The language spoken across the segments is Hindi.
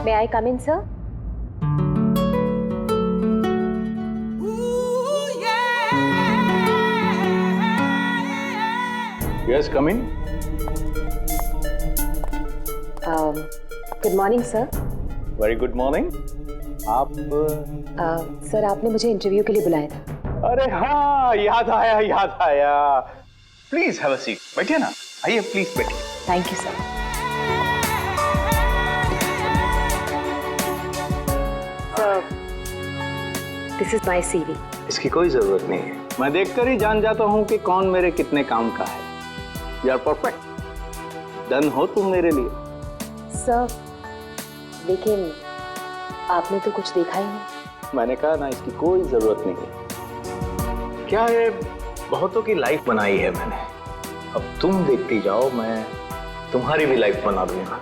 May I come in, sir? Yes, come in. Good morning, sir. Very good morning. आप सर आपने मुझे इंटरव्यू के लिए बुलाया था। अरे हाँ, याद आया। Please have a seat. बैठिए ना, आइए प्लीज बैठिए। Thank you sir. Sir, this is my CV. इसकी कोई जरूरत नहीं है, मैं देखकर ही जान जाता हूँ कि कौन मेरे कितने काम का है। यू आर परफेक्ट, डन हो तुम मेरे लिए। सर, लेकिन आपने तो कुछ देखा ही नहीं। मैंने कहा ना, इसकी कोई जरूरत नहीं है। क्या है, बहुतों की लाइफ बनाई है मैंने, अब तुम देखती जाओ, मैं तुम्हारी भी लाइफ बना दूंगा।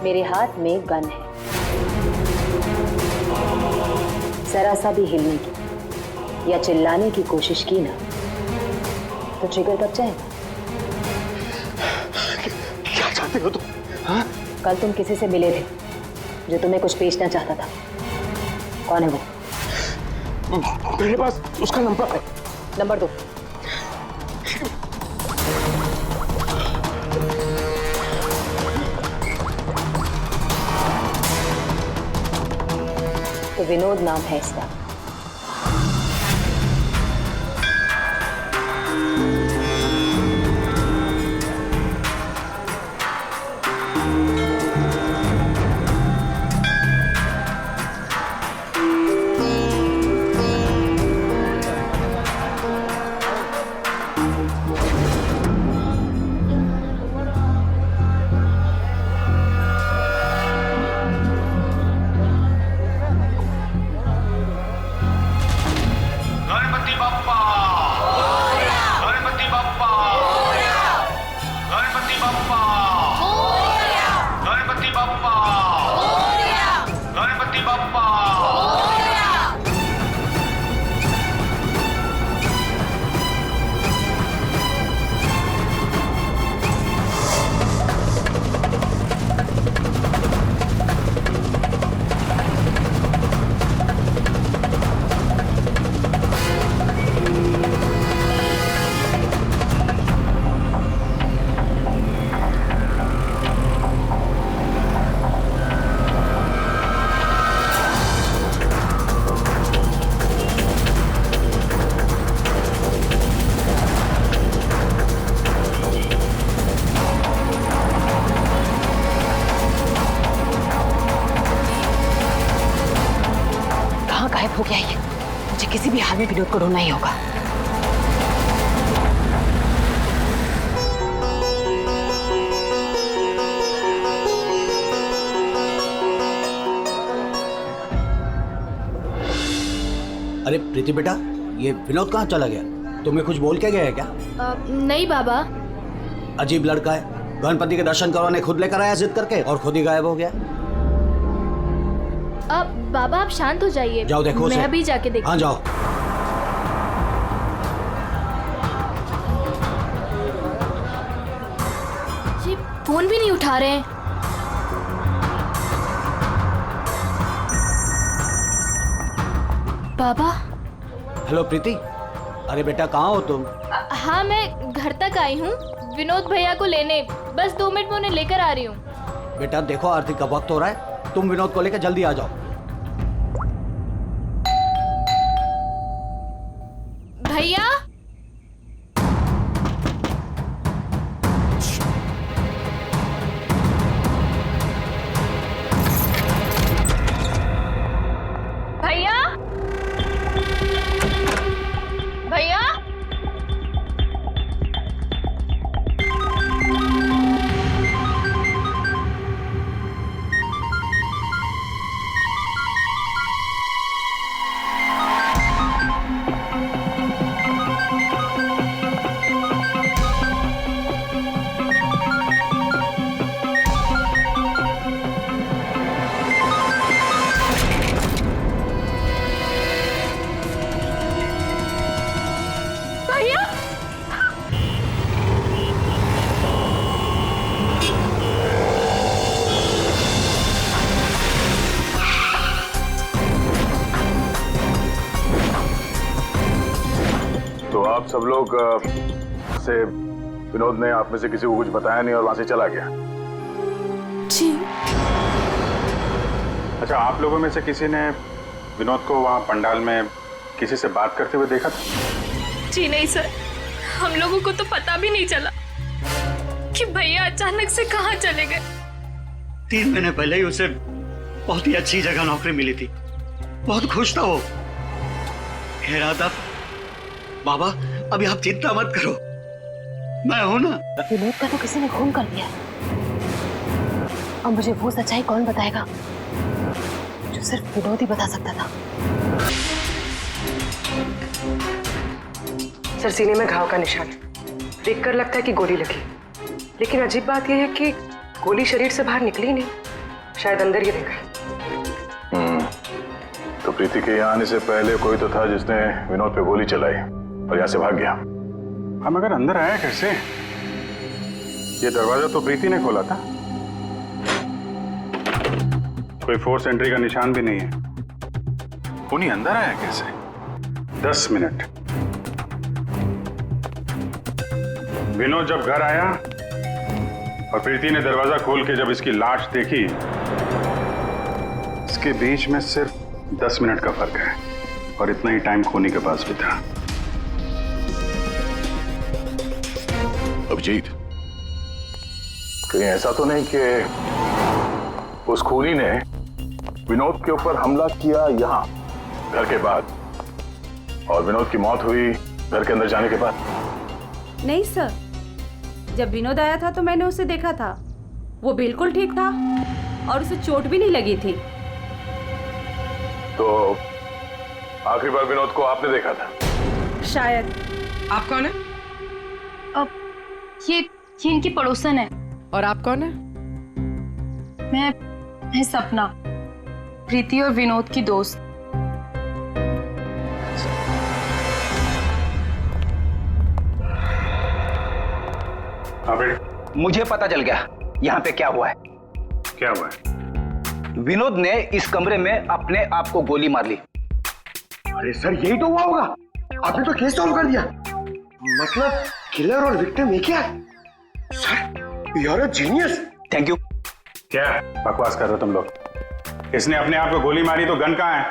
मेरे हाथ में गन है, जरा सा भी हिलने की या चिल्लाने की कोशिश की ना तो ट्रिगर दब जाएगा। क्या चाहते हो तुम? हाँ? कल तुम किसी से मिले थे जो तुम्हें कुछ बेचना चाहता था। कौन है वो? मेरे पास उसका नंबर है। नंबर दो। तो विनोद नाम है इसका। गायब हो गया ये। मुझे किसी भी हाल में विनोद को ढूंढना ही होगा। अरे प्रीति बेटा, ये विनोद कहाँ चला गया? तुम्हें कुछ बोल के गया है क्या? नहीं बाबा। अजीब लड़का है, गणपति के दर्शन करवाने खुद लेकर आया जिद करके और खुद ही गायब हो गया। अब बाबा आप शांत हो जाइए। जाओ देखो मैं अभी जाके देखती हूँ। हाँ जाओ। जी फोन भी नहीं उठा रहे हैं। बाबा। हेलो प्रीति, अरे बेटा कहाँ हो तुम? हाँ मैं घर तक आई हूँ विनोद भैया को लेने। बस 2 मिनट में उन्हें लेकर आ रही हूँ। बेटा देखो आरती का वक्त हो रहा है, तुम विनोद को लेकर जल्दी आ जाओ। भैया। भैया। भैया। सब लोग से विनोद ने आप में से किसी को कुछ बताया नहीं और वहां से चला गया। जी। अच्छा, आप लोगों में से किसी ने विनोद को वहां पंडाल में किसी से बात करते हुए देखा था? जी नहीं सर, हम लोगों को तो पता भी नहीं चला कि भैया अचानक से कहाँ चले गए। 3 महीने पहले ही उसे बहुत ही अच्छी जगह नौकरी मिली थी, बहुत खुश था वो। हे राधा, बाबा अभी आप चिंता मत करो, मैं हूं ना। विनोद का तो किसी ने खून कर दिया। अब मुझे वो सच्चाई कौन बताएगा जो सिर्फ विनोद ही बता सकता था। सर, सीने में घाव का निशान देखकर लगता है कि गोली लगी, लेकिन अजीब बात यह है कि गोली शरीर से बाहर निकली नहीं, शायद अंदर ही रह गई। तो प्रीति के यहाँ आने से पहले कोई तो था जिसने विनोद पे गोली चलाई और यहाँ से भाग गया। हम अगर अंदर आया कैसे? ये दरवाजा तो प्रीति ने खोला था, कोई फोर्स एंट्री का निशान भी नहीं है। उन्हीं अंदर आया कैसे? 10 मिनट। विनोद जब घर आया और प्रीति ने दरवाजा खोल के जब इसकी लाश देखी, इसके बीच में सिर्फ 10 मिनट का फर्क है और इतना ही टाइम खूनी के पास भी था। अभिजीत, कहीं ऐसा तो नहीं कि उस खूनी ने विनोद के ऊपर हमला किया यहाँ घर के बाद और विनोद की मौत हुई घर के अंदर जाने के बाद? नहीं सर, जब विनोद आया था तो मैंने उसे देखा था, वो बिल्कुल ठीक था और उसे चोट भी नहीं लगी थी। तो आखिरी बार विनोद को आपने देखा था? शायद। आप कौन है? अब ये इनकी पड़ोसन है। और आप कौन है? मैं सपना, प्रीति और विनोद की दोस्त। मुझे पता चल गया यहाँ पे क्या हुआ है। क्या हुआ है? विनोद ने इस कमरे में अपने आप को गोली मार ली। अरे सर, यही तो हुआ होगा। आपने तो केस सॉल्व कर दिया। मतलब किलर और विक्टिम एक ही है। Sir, you are a genius. Thank you. क्या बकवास कर रहे हो तुम लोग? इसने अपने आप को गोली मारी तो गन कहाँ है?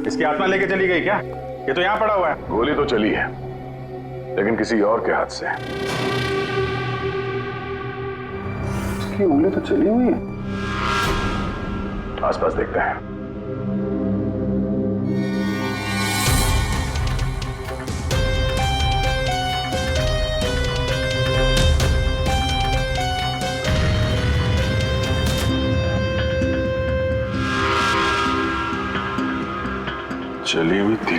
इसकी आत्मा लेके चली गई क्या? ये तो यहाँ पड़ा हुआ है। गोली तो चली है, लेकिन किसी और के हाथ से। इसकी उंगली तो चली हुई है। आसपास देखते हैं। चली हुई थी।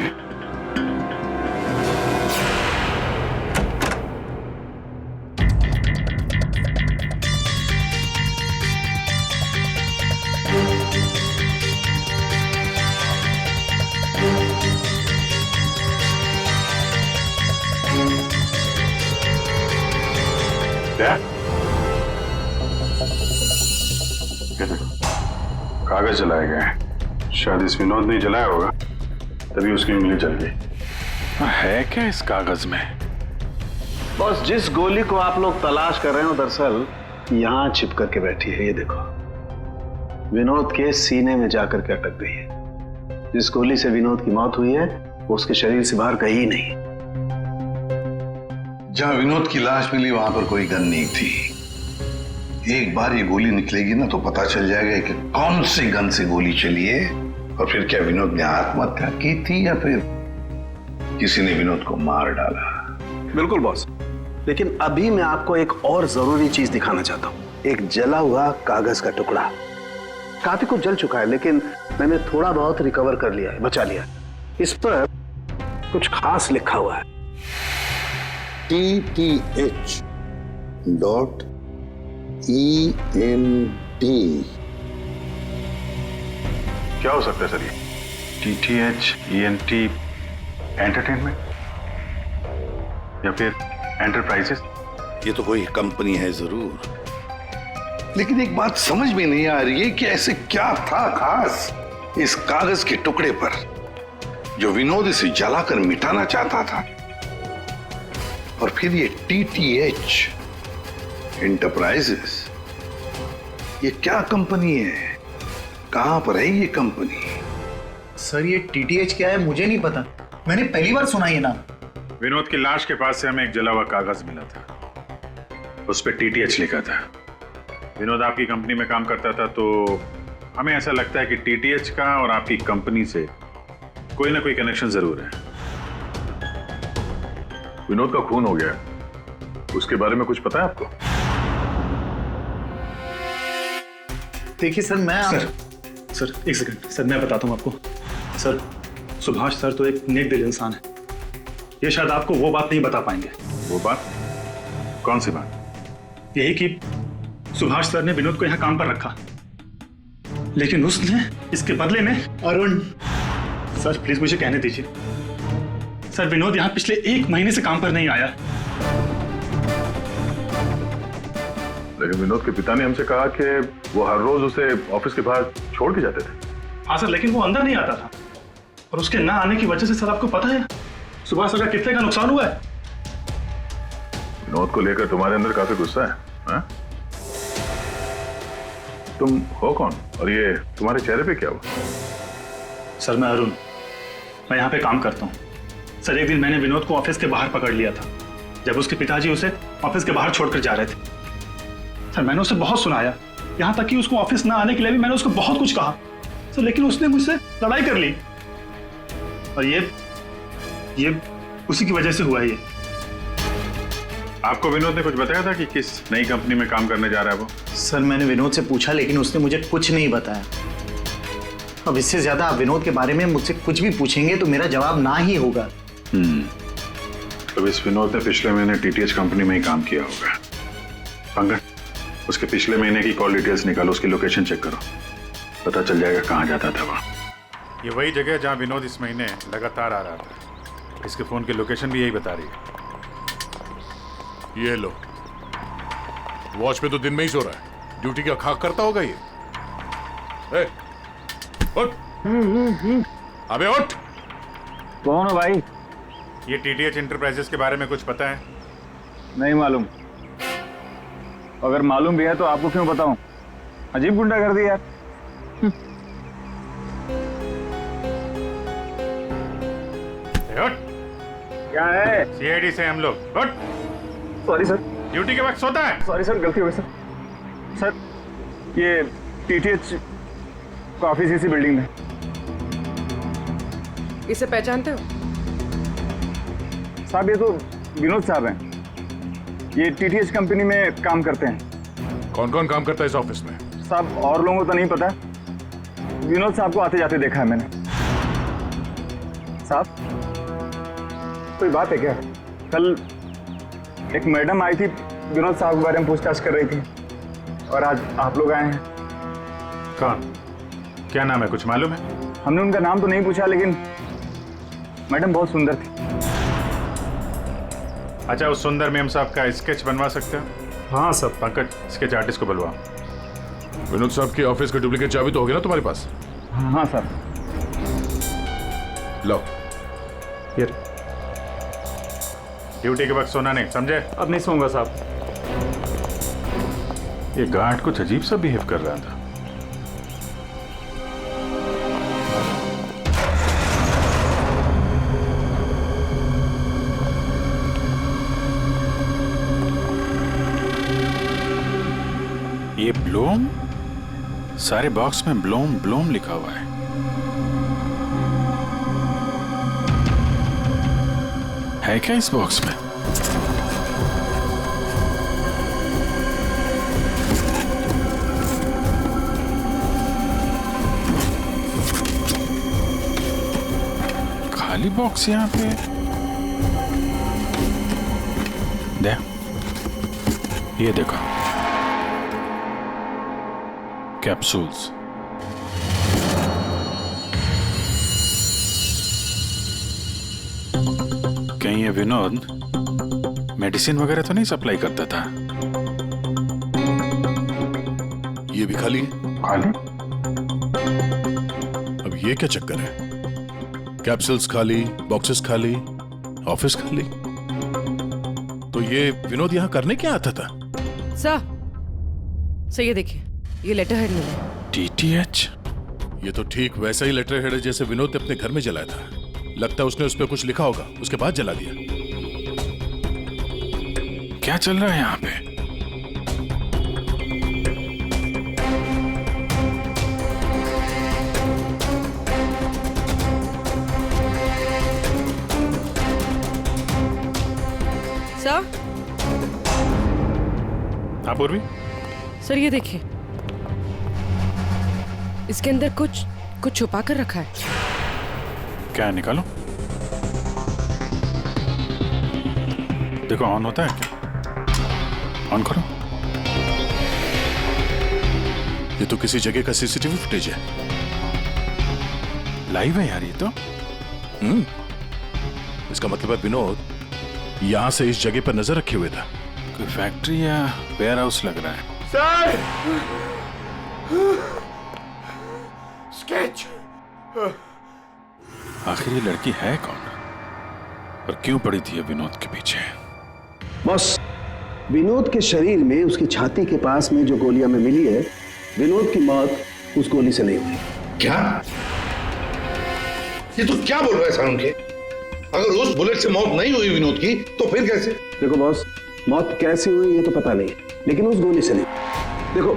क्या? कागज जलाए गए। शायद इस विनोद ने जलाया होगा, तभी उसकी उंगली जल गई। है क्या इस कागज में? बस जिस गोली को आप लोग तलाश कर रहे हो दरअसल यहाँ छिप करके बैठी है। ये देखो, विनोद के सीने में जाकर के अटक गई है। जिस गोली से विनोद की मौत हुई है वो उसके शरीर से बाहर कहीं नहीं। जहां विनोद की लाश मिली वहां पर कोई गन नहीं थी। एक बार ये गोली निकलेगी ना तो पता चल जाएगा कि कौन सी गन से गोली चली है और फिर क्या विनोद ने आत्महत्या की थी या फिर किसी ने विनोद को मार डाला। बिल्कुल बॉस, लेकिन अभी मैं आपको एक और जरूरी चीज दिखाना चाहता हूँ। एक जला हुआ कागज का टुकड़ा, काफी कुछ जल चुका है लेकिन मैंने थोड़ा बहुत रिकवर कर लिया है, बचा लिया। इस पर कुछ खास लिखा हुआ है। TTH.ENT। क्या हो सकता है सर ये? TTH.ENT एंटरटेनमेंट या फिर एंटरप्राइजेस? ये तो कोई कंपनी है जरूर, लेकिन एक बात समझ में नहीं आ रही है कि ऐसे क्या था खास इस कागज के टुकड़े पर जो विनोद इसे जलाकर मिटाना चाहता था। और फिर ये TTH इंटरप्राइजेस, ये क्या कंपनी है? कहां पर है ये कंपनी? सर ये TTH क्या है मुझे नहीं पता, मैंने पहली बार सुना ये नाम। विनोद की लाश के पास से हमें एक जला हुआ कागज मिला था, उस पर TTH लिखा था। विनोद आपकी कंपनी में काम करता था, तो हमें ऐसा लगता है कि TTH का और आपकी कंपनी से कोई ना कोई कनेक्शन जरूर है। विनोद का खून हो गया, उसके बारे में कुछ पता है आपको? देखिए सर सर एक सेकंड सर, मैं बताता हूँ आपको। सर सुभाष सर तो एक नेक दिल इंसान है, ये शायद आपको वो बात नहीं बता पाएंगे। वो बात? कौन सी बात? यही कि सुभाष सर ने विनोद को यहाँ काम पर रखा, लेकिन उसने इसके बदले में अरुण। सर प्लीज मुझे कहने दीजिए। सर विनोद यहाँ पिछले 1 महीने से काम पर नहीं आया। लेकिन विनोद के पिता ने हमसे कहा कि वो हर रोज उसे ऑफिस के बाहर छोड़ के जाते थे। हाँ सर, लेकिन वो अंदर नहीं आता था, और उसके ना आने की वजह से सर आपको पता है सुभाष सर का कितने का नुकसान हुआ है। विनोद को लेकर तुम्हारे अंदर काफी गुस्सा है, हाँ? तुम हो कौन और ये तुम्हारे चेहरे पे क्या हुआ? सर मैं अरुण, मैं यहाँ पे काम करता हूँ। सर एक दिन मैंने विनोद को ऑफिस के बाहर पकड़ लिया था, जब उसके पिताजी उसे ऑफिस के बाहर छोड़कर जा रहे थे। सर मैंने उसे बहुत सुनाया, यहाँ तक कि उसको ऑफिस ना आने के लिए भी मैंने उसको बहुत कुछ कहा सर, लेकिन उसने मुझसे लड़ाई कर ली, और ये उसी की वजह से हुआ है ये। आपको विनोद ने कुछ बताया था कि किस नई कंपनी में काम करने जा रहा है वो? सर मैंने विनोद से पूछा, लेकिन उसने मुझे कुछ नहीं बताया। अब इससे ज्यादा आप विनोद के बारे में मुझसे कुछ भी पूछेंगे तो मेरा जवाब ना ही होगा। तो इस विनोद ने पिछले महीने TTH कंपनी में ही काम किया होगा। पंकज, उसके पिछले महीने की कॉल डिटेल्स निकालो, उसकी लोकेशन चेक करो, पता चल जाएगा कहाँ जाता था वहाँ। ये वही जगह है जहाँ विनोद इस महीने लगातार आ रहा था। इसके फोन की लोकेशन भी यही बता रही है। ये लो, वॉच पे तो दिन में ही सो रहा है, ड्यूटी का खाक करता होगा ये। उठ, अबे उठ। कौन हो भाई? ये TTH इंटरप्राइजेस के बारे में कुछ पता है? नहीं मालूम। अगर मालूम भी है तो आपको क्यों बताऊं? अजीब गुंडागर्दी यार। उठ। क्या है? CID से हम लोग। उठ। Sorry sir. ड्यूटी के वक्त सोता है? सॉरी सर, गलती हो गई सर। सर ये TTH का ऑफिस इसी बिल्डिंग में। इसे पहचानते हो? साहब ये तो विनोद साहब हैं, ये TTH कंपनी में काम करते हैं। कौन कौन काम करता है इस ऑफिस में? साहब और लोगों को तो नहीं पता, विनोद साहब को आते जाते देखा है मैंने। साहब कोई बात है क्या? कल एक मैडम आई थी, विनोद साहब के बारे में पूछताछ कर रही थी, और आज आप लोग आए हैं। कौन? क्या नाम है, कुछ मालूम है? हमने उनका नाम तो नहीं पूछा, लेकिन मैडम बहुत सुंदर थी। अच्छा, उस सुंदर मैम साहब का स्केच बनवा सकते हो? हाँ सर। पंकज, स्केच आर्टिस्ट को बुलवाओ। विनोद साहब की ऑफिस का डुप्लीकेट चाबी तो होगी ना तुम्हारे पास? हाँ सर। लो ये ड्यूटी के वक्त सोना नहीं, समझे? अब नहीं सोऊंगा साहब। ये गार्ड कुछ अजीब सा बिहेव कर रहा था। ये ब्लूम, सारे बॉक्स में ब्लूम ब्लूम लिखा हुआ है। है क्या इस बॉक्स में? खाली बॉक्स यहाँ पे दे, ये देखो कैप्सूल्स। कहीं ये विनोद मेडिसिन वगैरह तो नहीं सप्लाई करता था? ये भी खाली है। खाली? अब ये क्या चक्कर है? कैप्सूल्स खाली, बॉक्सेस खाली, ऑफिस खाली। तो ये विनोद यहाँ करने क्या आता था? सर ये देखिए, ये लेटर हेड मिला। DTH? ये तो ठीक वैसा ही लेटर हेड है जैसे विनोद ने अपने घर में जलाया था। लगता है उसने उस पर कुछ लिखा होगा, उसके बाद जला दिया। क्या चल रहा है यहाँ पे? सर? हाँ पूर्वी? सर ये देखिए, इसके अंदर कुछ छुपा कर रखा है। क्या निकालो? देखो ऑन होता है क्या? ऑन करो। ये तो किसी जगह का सीसीटीवी फुटेज है। लाइव है यार ये तो। इसका मतलब है विनोद यहां से इस जगह पर नजर रखे हुए था। कोई फैक्ट्री या वेयर हाउस लग रहा है। सर! स्केच! आखिर ये लड़की है कौन और क्यों पड़ी थी विनोद के पीछे? बॉस, विनोद के शरीर में उसकी छाती के पास में जो गोलियां में मिली है, विनोद की मौत उस गोली से नहीं हुई। क्या? ये तो क्या बोल रहा है सारुण के? अगर उस बुलेट से मौत नहीं हुई विनोद की तो फिर कैसे? देखो बॉस, मौत कैसे हुई ये तो पता नहीं, लेकिन उस गोली से नहीं। देखो,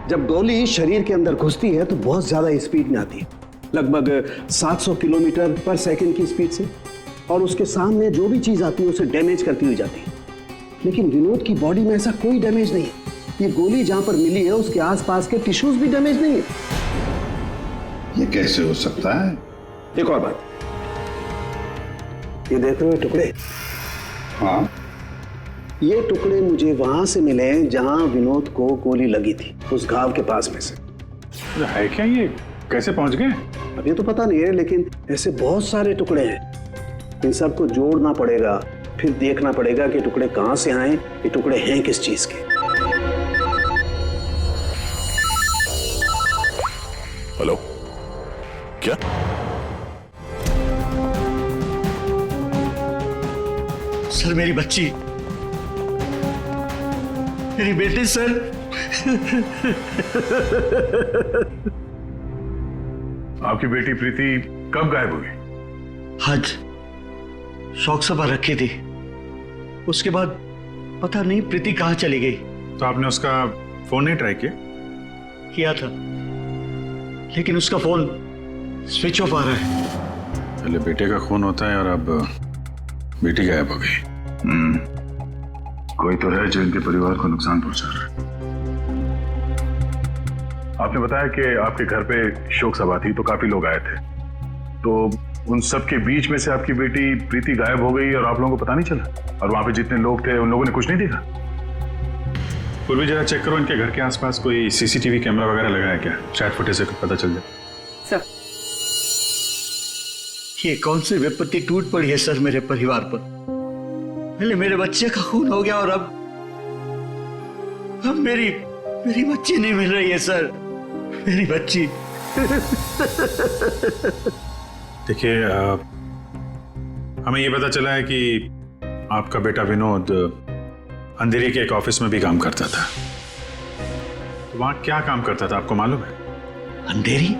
जब गोली शरीर के अंदर घुसती है तो बहुत ज्यादा स्पीड में आती है, लगभग 700 किलोमीटर पर सेकंड की स्पीड से, और उसके सामने जो भी चीज आती है उसे डैमेज करती हुई जाती है। लेकिन विनोद की बॉडी में ऐसा कोई डैमेज नहीं है। ये गोली जहां पर मिली है उसके आसपास के टिश्यूज भी डैमेज नहीं है। ये कैसे हो सकता है? एक और बात, ये देख रहे हो टुकड़े? हाँ, ये टुकड़े मुझे वहां से मिले जहां विनोद को गोली लगी थी, उस घाव के पास में से। है क्या ये? कैसे पहुंच गए? अभी तो पता नहीं है, लेकिन ऐसे बहुत सारे टुकड़े हैं। इन सबको जोड़ना पड़ेगा, फिर देखना पड़ेगा कि टुकड़े कहां से आए, ये टुकड़े हैं किस चीज के। हेलो, क्या? सर मेरी बच्ची, मेरी बेटी सर। आपकी बेटी प्रीति कब गायब हुई? आज शौक सभा रखी थी, उसके बाद पता नहीं प्रीति कहाँ चली गई। तो आपने उसका फोन नहीं ट्राई किया था, लेकिन उसका फोन स्विच ऑफ आ रहा है। पहले बेटे का खून होता है और अब बेटी गायब हो गई। कोई तो है जो इनके परिवार को नुकसान पहुंचा रहा है। आपने बताया कि आपके घर पे शोक सभा थी तो काफी लोग आए थे, तो उन सब के बीच में से आपकी बेटी प्रीति गायब हो गई और आप लोगों को पता नहीं चला? और वहां पे जितने लोग थे उन लोगों ने कुछ नहीं देखा? पूर्वी जरा चेक करो इनके घर के आसपास कोई सीसीटीवी कैमरा वगैरह लगा है क्या? शायद फुटेज से पता चल जाए। सर, ये कौन सी विपत्ति टूट पड़ी है सर मेरे परिवार पर। पहले मेरे बच्चे का खून हो गया और अब मेरी बच्ची नहीं मिल रही है सर, मेरी बच्ची। देखिए, हमें ये पता चला है कि आपका बेटा विनोद अंधेरी के एक ऑफिस में भी काम करता था। तो वहां क्या काम करता था आपको मालूम है? अंधेरी?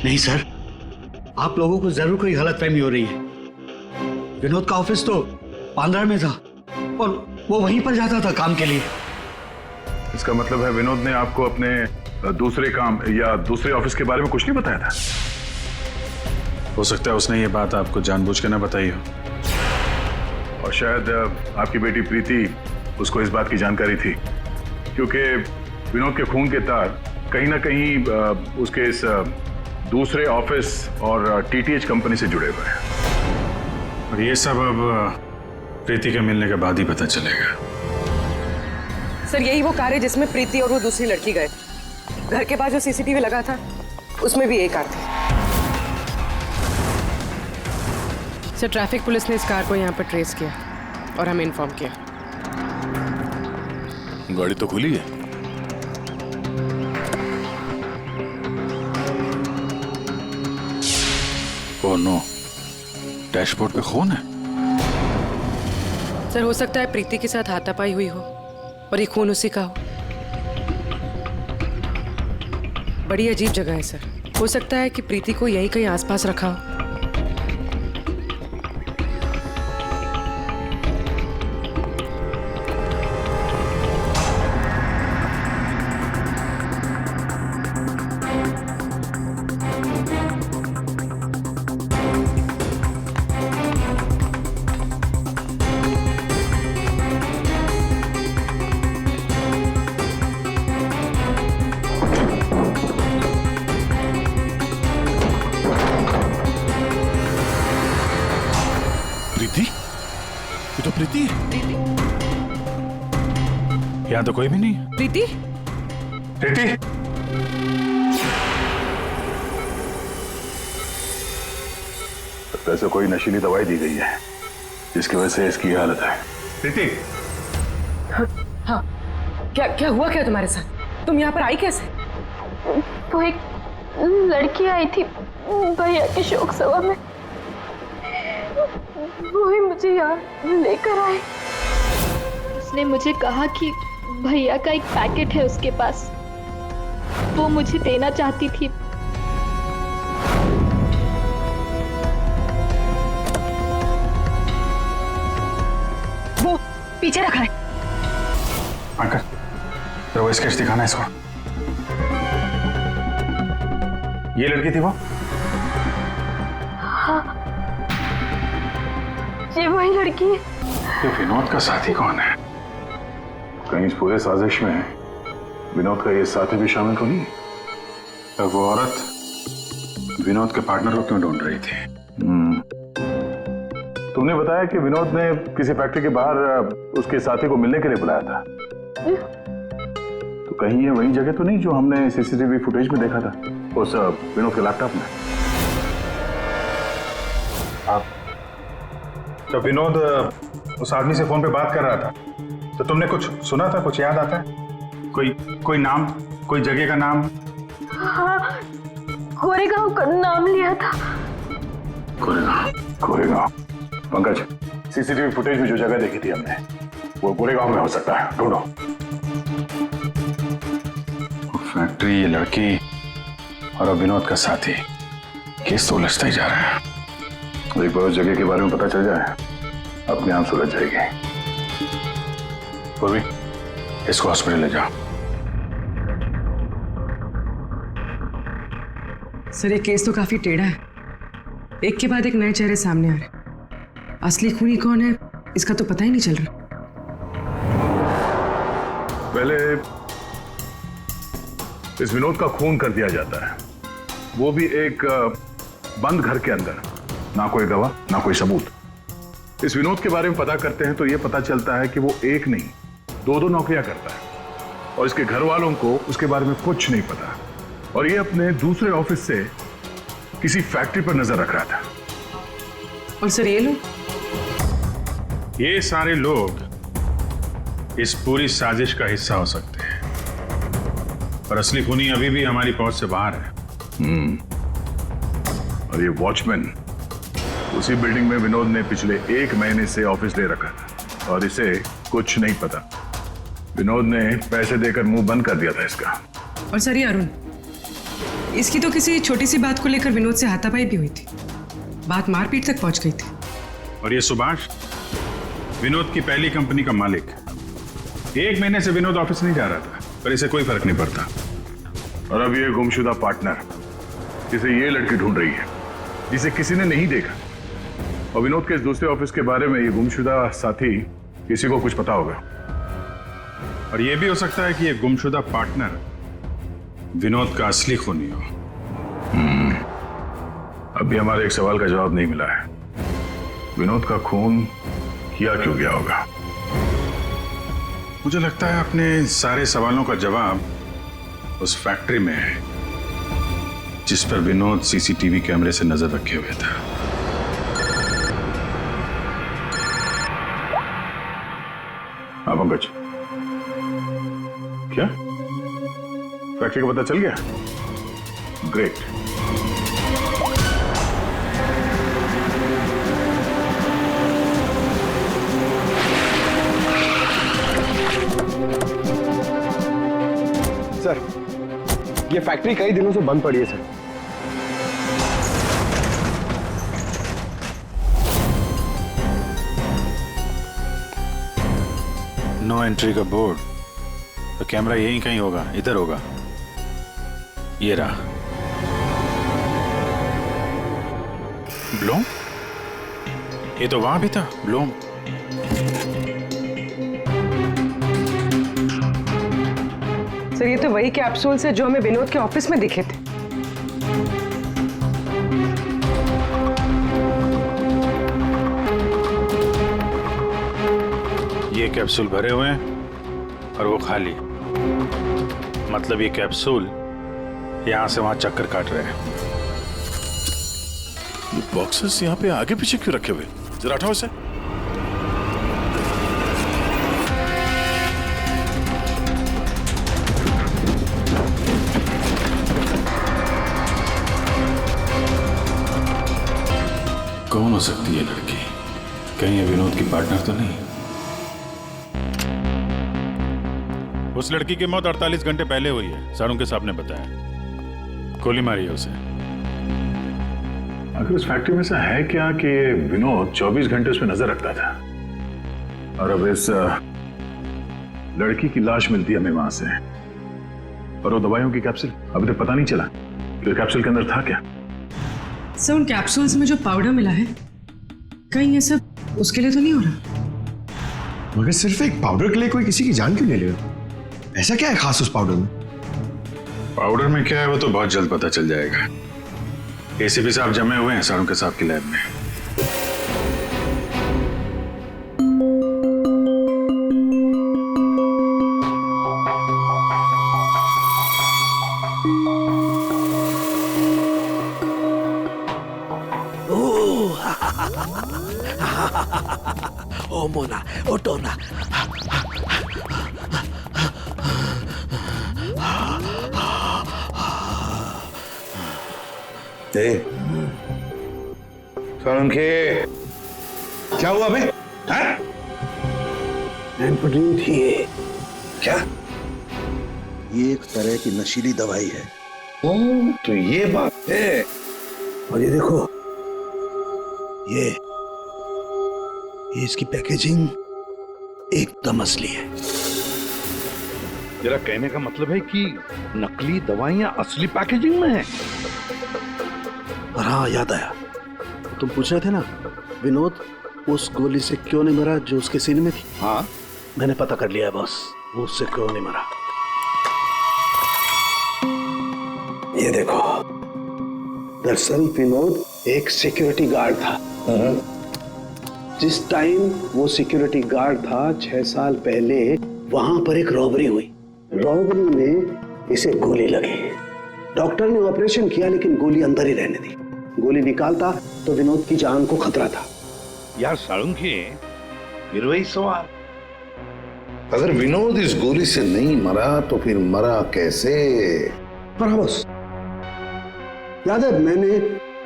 नहीं सर, आप लोगों को जरूर कोई गलतफहमी हो रही है। विनोद का ऑफिस तो बांद्रा में था और वो वहीं पर जाता था काम के लिए। इसका मतलब है विनोद ने आपको अपने दूसरे काम या दूसरे ऑफिस के बारे में कुछ नहीं बताया था? हो सकता है उसने ये बात आपको जानबूझ के ना बताई हो, और शायद आपकी बेटी प्रीति उसको इस बात की जानकारी थी, क्योंकि विनोद के खून के तार कहीं ना कहीं उसके इस दूसरे ऑफिस और टीटीएच कंपनी से जुड़े हुए हैं। और ये सब अब प्रीति के मिलने के बाद ही पता चलेगा। सर यही वो कार है जिसमें प्रीति और वो दूसरी लड़की गए। घर के पास जो सीसीटीवी लगा था उसमें भी एक कार थी। सर ट्रैफिक पुलिस ने इस कार को यहाँ पर ट्रेस किया और हमें इन्फॉर्म किया। गाड़ी तो खुली है। ओह नो, डैशबोर्ड पे खून है। सर हो सकता है प्रीति के साथ हाथापाई हुई हो और ये खून उसी का हो। बड़ी अजीब जगह है सर, हो सकता है कि प्रीति को यहीं कहीं आसपास रखा हो। ये तो प्रीति है। यहाँ तो कोई भी नहीं। प्रीति? प्रीति? वैसे कोई नशीली दवाई दी गई है जिसकी वजह से इसकी हालत है। प्रीति? हाँ, क्या हुआ क्या तुम्हारे साथ? तुम यहाँ पर आई कैसे? वो एक लड़की आई थी भैया के शोक सभा में, वो ही मुझे यहाँ लेकर आई। उसने मुझे कहा कि भैया का एक पैकेट है उसके पास, वो मुझे देना चाहती थी। वो पीछे रखा है। अंकल, जरा वो स्केच दिखाना इसको। ये लड़की थी वो? हाँ, ये वही लड़की है। ये विनोद का साथी कौन है? कहीं इस पूरे साजिश में विनोद का ये साथी भी शामिल तो नहीं? तो वो औरत विनोद के पार्टनर को क्यों ढूंढ रही थी? तुमने बताया कि विनोद ने किसी फैक्ट्री के बाहर उसके साथी को मिलने के लिए बुलाया था। तो कहीं ये वही जगह तो नहीं जो हमने सीसीटीवी फुटेज में देखा था उस विनोद के लैपटॉप में? आप तो विनोद उस आदमी से फोन पे बात कर रहा था, तो तुमने कुछ सुना था? कुछ याद आता है? कोई नाम, कोई जगह का नाम? हाँ, गोरेगांव का नाम लिया था। गोरेगांव। पंकज, सीसीटीवी फुटेज में जो जगह देखी थी हमने वो गोरेगांव में हो सकता है, ढूंढो। फैक्ट्री, ये लड़की और अब विनोद का साथी, केस तो उलझता ही जा रहा है। एक बार उस जगह के बारे में पता चल जाए अपने आप सुलझ जाएगी। पूर्वी, इसको हॉस्पिटल ले जाओ। सर ये केस तो काफी टेढ़ा है, एक के बाद एक नए चेहरे सामने आ रहे। असली खूनी कौन है इसका तो पता ही नहीं चल रहा। पहले इस विनोद का खून कर दिया जाता है, वो भी एक बंद घर के अंदर, ना कोई गवाह ना कोई सबूत। इस विनोद के बारे में पता करते हैं तो यह पता चलता है कि वो एक नहीं दो नौकरियां करता है और इसके घर वालों को उसके बारे में कुछ नहीं पता, और ये अपने दूसरे ऑफिस से किसी फैक्ट्री पर नजर रख रहा था। और सर ये लोग, ये सारे लोग इस पूरी साजिश का हिस्सा हो सकते हैं, पर असली खूनी अभी भी हमारी पहुंच से बाहर है। और ये वॉचमैन उसी बिल्डिंग में विनोद ने पिछले 1 महीने से ऑफिस ले रखा था और इसे कुछ नहीं पता। विनोद ने पैसे देकर मुंह बंद कर दिया था इसका। और सर ये अरुण, इसकी तो किसी छोटी सी बात को लेकर विनोद से हाथापाई भी हुई थी, बात मारपीट तक पहुंच गई थी। और ये सुभाष विनोद की पहली कंपनी का मालिक। 1 महीने से विनोद ऑफिस नहीं जा रहा था, पर इसे कोई फर्क नहीं पड़ता। और अब ये गुमशुदा पार्टनर जिसे ये लड़की ढूंढ रही है, जिसे किसी ने नहीं देखा, और विनोद के इस दूसरे ऑफिस के बारे में ये गुमशुदा साथी किसी को कुछ पता होगा। और ये भी हो सकता है कि ये गुमशुदा पार्टनर विनोद का असली खूनी हो। अभी हमारे एक सवाल का जवाब नहीं मिला है, विनोद का खून किया क्यों गया होगा? मुझे लगता है अपने सारे सवालों का जवाब उस फैक्ट्री में है जिस पर विनोद सीसीटीवी कैमरे से नजर रखे हुए था। हाँ पंकज, क्या फैक्ट्री का पता चल गया? ग्रेट। सर, ये फैक्ट्री कई दिनों से बंद पड़ी है सर। नो एंट्री का बोर्ड, तो कैमरा यहीं कहीं होगा, इधर होगा। ये रहा। ब्लूम? ये तो वहां भी था, ब्लूम। सर ये तो वही कैप्सूल्स है जो हमें विनोद के ऑफिस में दिखे थे। ये कैप्सूल भरे हुए हैं और वो खाली। मतलब ये कैप्सूल यहां से वहां चक्कर काट रहे हैं। ये बॉक्सेस यहाँ पे आगे पीछे क्यों रखे हुए? जरा हटाओ इसे। कौन हो सकती है लड़की? कहीं ये विनोद की पार्टनर तो नहीं? उस लड़की की मौत 48 घंटे पहले हुई है, सारुंके साहब ने बताया। गोली मारी है उसे। आखिर उस फैक्ट्री में ऐसा है क्या कि विनोद 24 घंटे उसमें नजर रखता था, और अब इस लड़की की लाश मिलती है हमें वहां से, और वो दवाइयों की कैप्सूल अभी तक पता नहीं चला कि कैप्सूल के अंदर था क्या। सर उन कैप्सूल्स में जो पाउडर मिला है, कहीं ये सब उसके लिए तो नहीं हो रहा? मगर सिर्फ एक पाउडर के लिए कोई किसी की जान क्यों ले ले? ऐसा क्या है खास उस पाउडर में? पाउडर में क्या है वो तो बहुत जल्द पता चल जाएगा। एसीपी साहब जमे हुए हैं सारुंके साहब की लैब में। ओ मोना, ओ टोना। सारुंके, क्या हुआ बे? एम्फेटामिन थी ये। क्या? ये एक तरह की नशीली दवाई है। ओ, तो ये बात है। और ये देखो, ये इसकी पैकेजिंग एकदम असली है। तेरा कहने का मतलब है कि नकली दवाइयां असली पैकेजिंग में है? और हाँ, याद आया, तुम पूछ रहे थे ना विनोद उस गोली से क्यों नहीं मरा जो उसके सीने में थी। हाँ, मैंने पता कर लिया है बॉस, वो उससे क्यों नहीं मरा। ये देखो, दरअसल विनोद एक सिक्योरिटी गार्ड था। जिस टाइम वो सिक्योरिटी गार्ड था 6 साल पहले वहां पर एक रॉबरी हुई। रॉबरी में इसे गोली लगी। डॉक्टर ने ऑपरेशन किया लेकिन गोली अंदर ही रहने दी। गोली निकालता तो विनोद की जान को खतरा था। यार सारुंके, फिर वही सवाल, अगर विनोद इस गोली से नहीं मरा तो फिर मरा कैसे? पर हाँ बॉस, याद है मैंने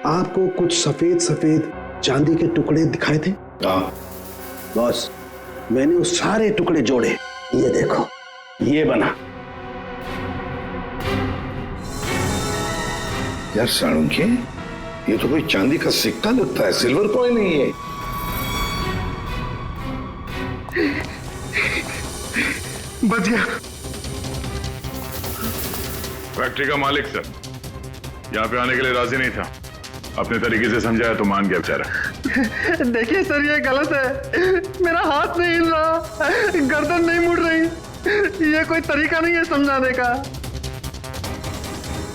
आपको कुछ सफेद सफेद चांदी के टुकड़े दिखाए थे? हाँ बॉस, मैंने उस सारे टुकड़े जोड़े। ये देखो, ये बना। यार सारुंके, ये तो कोई चांदी का सिक्का लगता है, सिल्वर कॉइन नहीं है। बच गया। फैक्ट्री का मालिक सर यहाँ पे आने के लिए राजी नहीं था। अपने तरीके से समझाया तो मान गया बेचारा। देखिए सर, ये गलत है। मेरा हाथ नहीं हिल रहा, गर्दन नहीं मुड़ रही। ये कोई तरीका नहीं है समझाने का।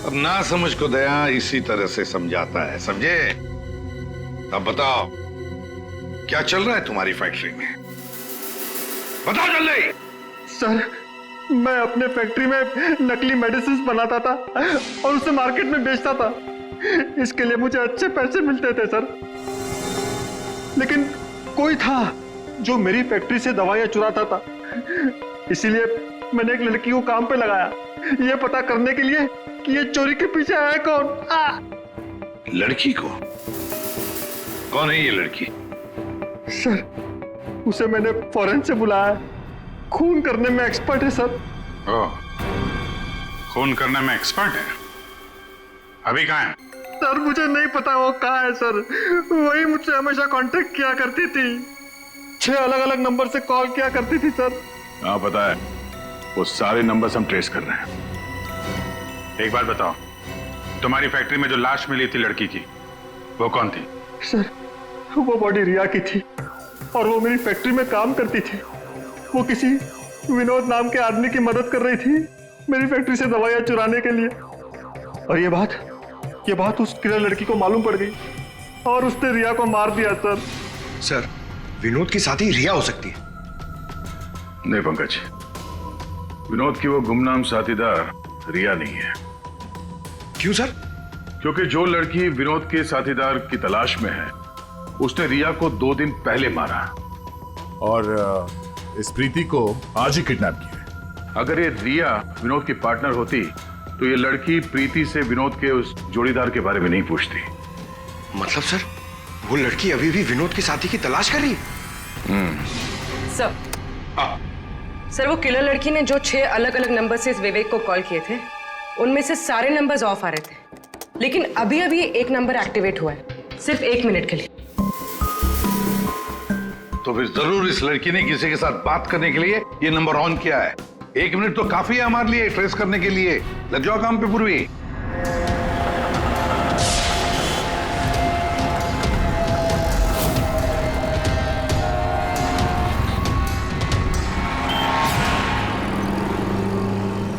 अब ना समझ को दया इसी तरह से समझाता है, समझे? अब बताओ, क्या चल रहा है तुम्हारी फैक्ट्री में? बताओ जल्दी। सर, मैं अपने फैक्ट्री में नकली मेडिसिन बनाता था और उसे मार्केट में बेचता था। इसके लिए मुझे अच्छे पैसे मिलते थे सर। लेकिन कोई था जो मेरी फैक्ट्री से दवाइयां चुराता था। इसीलिए मैंने एक लड़की को काम पे लगाया, ये पता करने के लिए कि ये चोरी के पीछे है कौन। लड़की को? कौन है ये लड़की? सर, उसे मैंने फॉरेन से बुलाया। खून करने में एक्सपर्ट है सर। खून करने में एक्सपर्ट है। अभी कहाँ है? सर मुझे नहीं पता वो कहाँ है सर। वही मुझसे हमेशा कांटेक्ट किया करती थी, 6 अलग-अलग नंबर से कॉल किया करती थी सर। हाँ पता है, वो सारे नंबर्स हम ट्रेस कर रहे हैं। एक बात बताओ, तुम्हारी फैक्ट्री में जो लाश मिली थी लड़की की, वो कौन थी? सर वो बॉडी रिया की थी और वो मेरी फैक्ट्री में काम करती थी। वो किसी विनोद नाम के आदमी की मदद कर रही थी मेरी फैक्ट्री से दवाइयां चुराने के लिए। और ये बात उस किलर लड़की को मालूम पड़ गई और उसने रिया को मार दिया सर। सर विनोद की साथी रिया हो सकती है। नहीं पंकज, विनोद की वो गुमनाम साथीदार रिया नहीं है। क्यों सर? क्योंकि जो लड़की विनोद के साथीदार की तलाश में है उसने रिया को 2 दिन पहले मारा और इस प्रीति को आज ही किडनैप किया। अगर ये रिया विनोद की पार्टनर होती तो ये लड़की प्रीति से विनोद के उस जोड़ीदार के बारे में नहीं पूछती। मतलब सर वो लड़की अभी भी विनोद के साथी की तलाश कर रही है? सर वो किलर लड़की ने जो 6 अलग-अलग नंबर से इस विवेक को कॉल किए थे उनमें से सारे नंबर्स ऑफ आ रहे थे, लेकिन अभी एक नंबर एक्टिवेट हुआ है, सिर्फ 1 मिनट के लिए। तो फिर जरूर इस लड़की ने किसी के साथ बात करने के लिए ये नंबर ऑन किया है। 1 मिनट तो काफी है हमारे लिए ट्रेस करने के लिए। लग जाओ काम पे पूर्वी।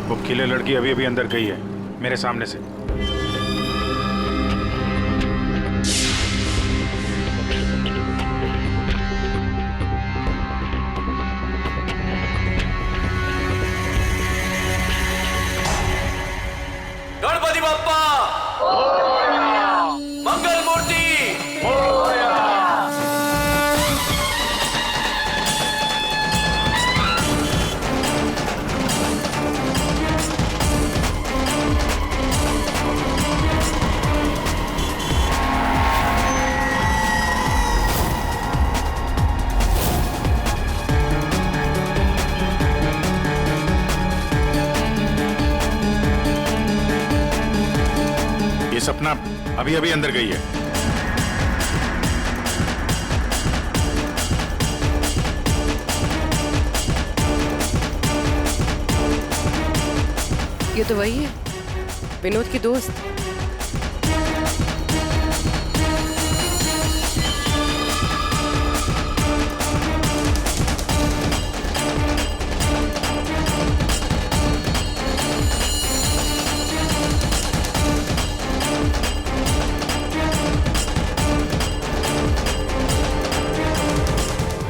वो किले लड़की अभी अभी अंदर गई है मेरे सामने से। गणपति बप्पा मंगल मूर्ति सपना अभी अभी अंदर गई है। ये तो वही है, विनोद की दोस्त।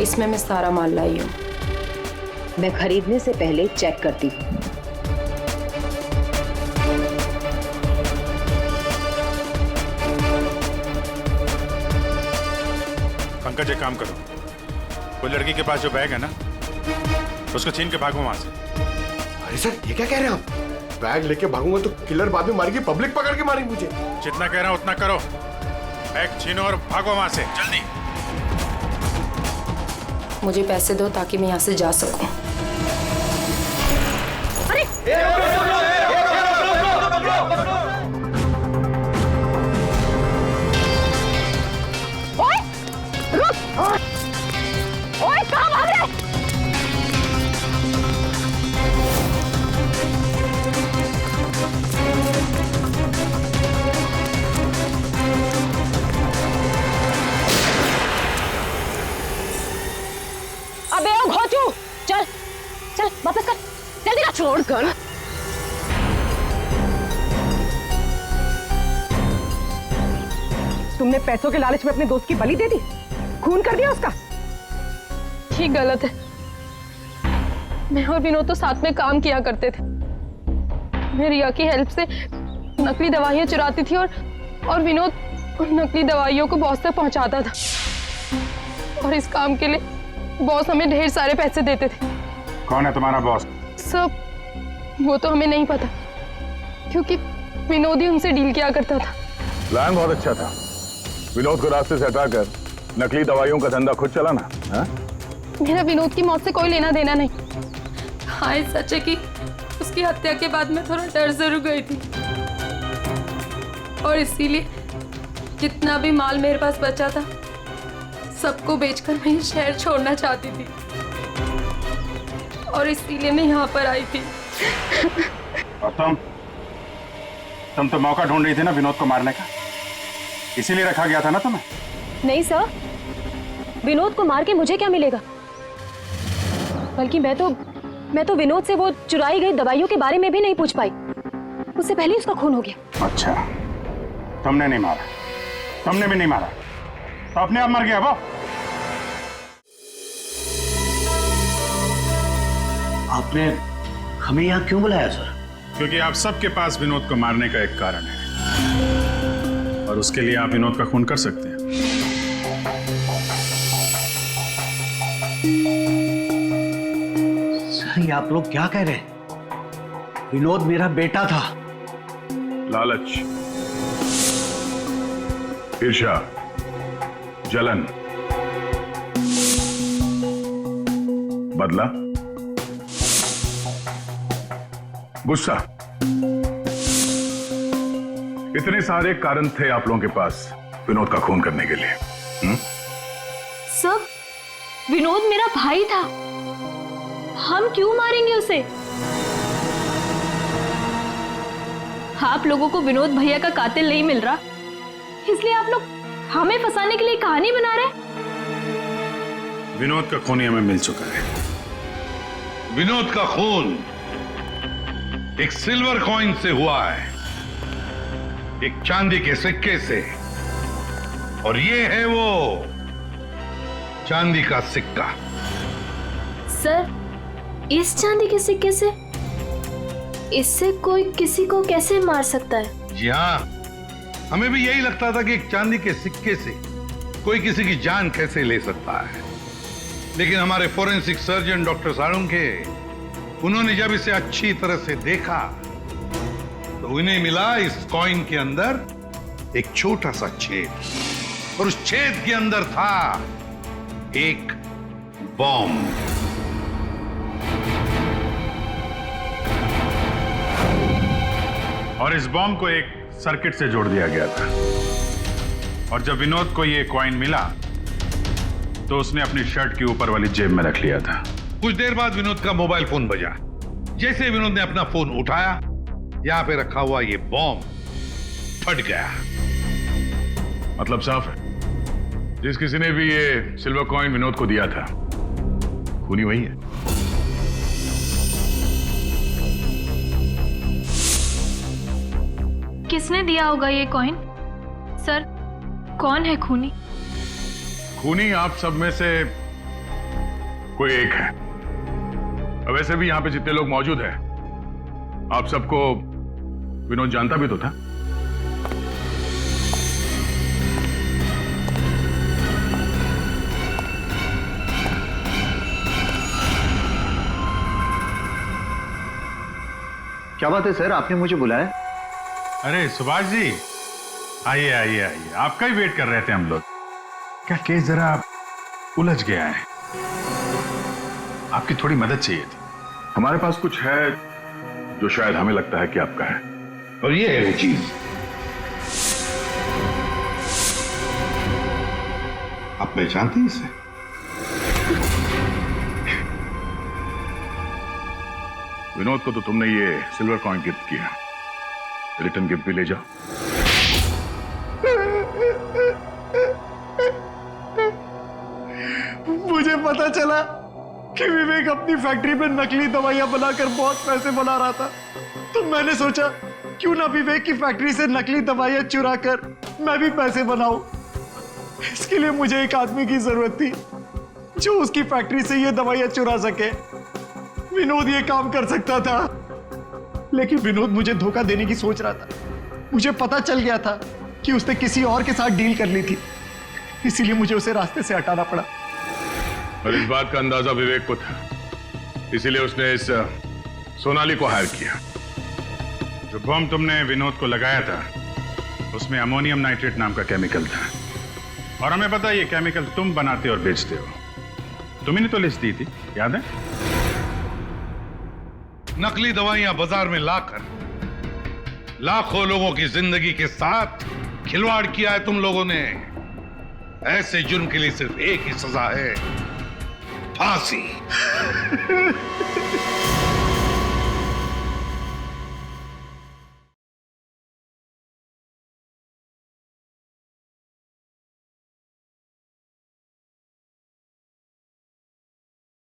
इसमें मैं सारा माल लाई हूँ। मैं खरीदने से पहले चेक करती हूँ। पंकज एक काम करो, वो लड़की के पास जो बैग है ना उसको छीन के भागो वहां से। अरे सर ये क्या कह रहे हैं आप? बैग लेके भागूंगा तो किलर बाद में मारेगी, पब्लिक पकड़ के मारेगी मुझे। जितना कह रहा हूं उतना करो, बैग छीनो और भागो वहां से जल्दी। मुझे पैसे दो ताकि मैं यहाँ से जा सकूं। ओए, रुक! ओए, कहाँ भाग रहे? अबे ओ घोचू, चल चल वापस कर, जल्दी कर। छोड़ कर। तुमने पैसों के लालच में अपने दोस्त की बलि दे दी, खून कर दिया उसका। ये गलत है। मैं और विनोद तो साथ में काम किया करते थे। मैं रिया की हेल्प से नकली दवाइयां चुराती थी और विनोद उन नकली दवाइयों को बॉस तक पहुंचाता था। और इस काम के लिए बॉस हमें ढेर सारे पैसे देते थे। कौन है तुम्हारा बॉस? सब वो तो हमें नहीं पता, क्योंकि विनोद ही उनसे डील किया करता था। प्लान बहुत अच्छा था, विनोद को रास्ते से हटाकर नकली दवाइयों का धंधा खुद चलाना। हाँ? मेरा विनोद की मौत से कोई लेना देना नहीं। हाँ सच है कि उसकी हत्या के बाद मैं थोड़ा डर जरूर गई थी और इसीलिए जितना भी माल मेरे पास बचा था सबको बेचकर मैं ये शहर छोड़ना चाहती थी और इसीलिए मैं यहाँ पर आई थी। और तुम तो मौका ढूंढ रही थी ना विनोद को मारने का, इसीलिए रखा गया था ना तुम्हें? नहीं सर, विनोद को मार के मुझे क्या मिलेगा? बल्कि मैं तो विनोद से वो चुराई गई दवाइयों के बारे में भी नहीं पूछ पाई, उससे पहले उसका खून हो गया। अच्छा, तुमने नहीं मारा, तुमने भी नहीं मारा, तो अपने आप मर गया वो। आपने हमें यहाँ क्यों बुलाया सर? क्योंकि आप सबके पास विनोद को मारने का एक कारण है और उसके लिए आप विनोद का खून कर सकते हैं। सर ये आप लोग क्या कह रहे हैं? विनोद मेरा बेटा था। लालच, ईर्ष्या, जलन, बदला, गुस्सा, इतने सारे कारण थे आप लोगों के पास विनोद का खून करने के लिए। सर, विनोद मेरा भाई था, हम क्यों मारेंगे उसे? आप लोगों को विनोद भैया का कातिल नहीं मिल रहा, इसलिए आप लोग हमें फंसाने के लिए कहानी बना रहे हैं। विनोद का खून हमें मिल चुका है। विनोद का खून एक सिल्वर कॉइन से हुआ है, एक चांदी के सिक्के से, और ये है वो चांदी का सिक्का। सर, इस चांदी के सिक्के से? इससे कोई किसी को कैसे मार सकता है? जी हाँ, हमें भी यही लगता था कि एक चांदी के सिक्के से कोई किसी की जान कैसे ले सकता है, लेकिन हमारे फोरेंसिक सर्जन डॉक्टर साळुंखे, उन्होंने जब इसे अच्छी तरह से देखा तो उन्हें मिला इस कॉइन के अंदर एक छोटा सा छेद, और उस छेद के अंदर था एक बॉम्ब। और इस बॉम्ब को एक सर्किट से जोड़ दिया गया था, और जब विनोद को ये कॉइन मिला तो उसने अपनी शर्ट की ऊपर वाली जेब में रख लिया था। कुछ देर बाद विनोद का मोबाइल फोन बजा। जैसे विनोद ने अपना फोन उठाया, यहां पे रखा हुआ ये बॉम्ब फट गया। मतलब साफ है, जिस किसी ने भी ये सिल्वर कॉइन विनोद को दिया था, खूनी वही है। किसने दिया होगा ये कॉइन? सर, कौन है खूनी? खूनी आप सब में से कोई एक है। वैसे भी यहां पे जितने लोग मौजूद हैं, आप सबको विनोद जानता भी तो था। क्या बात है सर, आपने मुझे बुलाया? अरे सुभाष जी, आइए आइए आइए, आपका ही वेट कर रहे थे हम लोग। क्या केस जरा उलझ गया है, आपकी थोड़ी मदद चाहिए थी। हमारे पास कुछ है जो शायद हमें लगता है कि आपका है, और ये है वो चीज। आप पहचानते हैं इसे? विनोद को तो तुमने ये सिल्वर कॉइन गिफ्ट किया, रिटर्न गिफ्ट भी ले जाओ। मुझे पता चला कि विवेक अपनी फैक्ट्री में नकली दवाइयां बनाकर बहुत पैसे बना रहा था, तो मैंने सोचा क्यों ना विवेक की फैक्ट्री से नकली दवाइयां चुरा कर मैं भी पैसे बनाऊं। इसके लिए मुझे एक आदमी की जरूरत थी जो उसकी फैक्ट्री से ये दवाइयां चुरा सके। विनोद ये काम कर सकता था, लेकिन विनोद मुझे धोखा देने की सोच रहा था। मुझे पता चल गया था कि उसने किसी और के साथ डील कर ली थी, इसीलिए मुझे उसे रास्ते से हटाना पड़ा। और इस बात का अंदाजा विवेक को था, इसीलिए उसने इस सोनाली को हायर किया। जो बम तुमने विनोद को लगाया था उसमें अमोनियम नाइट्रेट नाम का केमिकल था, और हमें पता है ये केमिकल तुम बनाते और बेचते हो। तुम्ही ने तो लिस्ट दी थी, याद है? नकली दवाइयां बाजार में लाकर लाखों लोगों की जिंदगी के साथ खिलवाड़ किया है तुम लोगों ने। ऐसे जुर्म के लिए सिर्फ एक ही सजा है, फांसी।